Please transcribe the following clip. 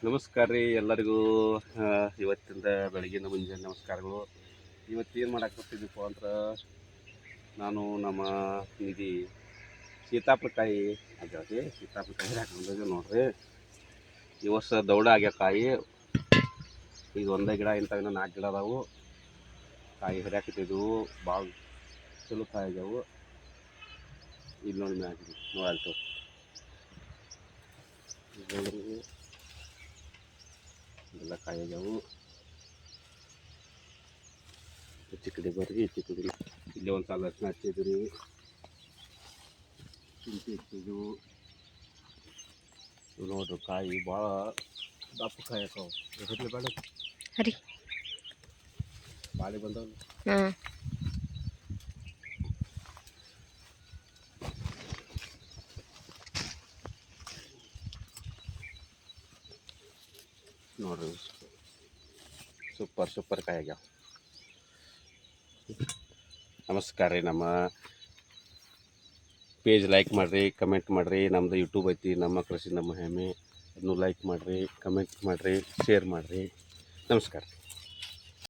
ನಮಸ್ಕಾರ ರೀ ಎಲ್ಲರಿಗೂ. ಇವತ್ತಿಂದ ಬೆಳಗಿನ ಮುಂಜಾನೆ ನಮಸ್ಕಾರಗಳು. ಇವತ್ತೇನು ಮಾಡಾಕತ್ತಿದ್ದಪ್ಪ ಅಂದ್ರೆ ನಾನು ನಮ್ಮ ನಿಧಿ ಸೀತಾಫಲಕಾಯಿ ಆಗ್ಯಾವ್ರಿ. ಸೀತಾಫಲಕಾಯಿ ಹಾಕೊಂಡಿದ್ದೆ ನೋಡ್ರಿ. ಈ ವರ್ಷ ದೌಡ ಆಗ್ಯಾವ ಕಾಯಿ. ಈಗ ಒಂದೇ ಗಿಡ ಇಂಥವಿನ 4 ಗಿಡ ಅದಾವು. ಕಾಯಿ ಹರಿಯಾಕತ್ತಿದ್ದವು, ಭಾಳ ಚಲೋ ಕಾಯಿ ಆಗ್ಯಾವು. ಇಲ್ಲಿ ನೋಡಿ ಮ್ಯಾಗ ನೋಡಲ್ತು ಎಲ್ಲ ಕಾಯಿ ಆಗ್ಯಾವು. ಹೆಚ್ಚು ಕಡೆ ಬರ್ರಿ, ಹೆಚ್ಚು ಕಡೆ ಇಲ್ಲೇ ಒಂದು ಸಾಲ ಅರ್ಶಿನ ಹಚ್ಚಿದ್ರಿ, ಶುಂಠಿ ಹಚ್ಚಿದ್ವು. ನೋಡ್ರಿ ಕಾಯಿ ಭಾಳ ದಪ್ಪ ಕಾಯಿ ಹಾಕವು. ಬೇಡ ಹರಿ ಬಾಳೆ ಬಂದವು. ನೋಡ್ರಿ ಸೂಪರ್ ಕಾಯಿ ಆಗ್ಯಾವ. ನಮಸ್ಕಾರ ರೀ. ನಮ್ಮ ಪೇಜ್ ಲೈಕ್ ಮಾಡಿರಿ, ಕಮೆಂಟ್ ಮಾಡಿರಿ. ನಮ್ಮದು ಯೂಟ್ಯೂಬ್ ಐತಿ, ನಮ್ಮ ಕೃಷಿ ನಮ್ಮ ಹೆಮ್ಮೆ. ಅದನ್ನು ಲೈಕ್ ಮಾಡಿರಿ, ಕಮೆಂಟ್ ಮಾಡಿರಿ, ಶೇರ್ ಮಾಡಿರಿ. ನಮಸ್ಕಾರ.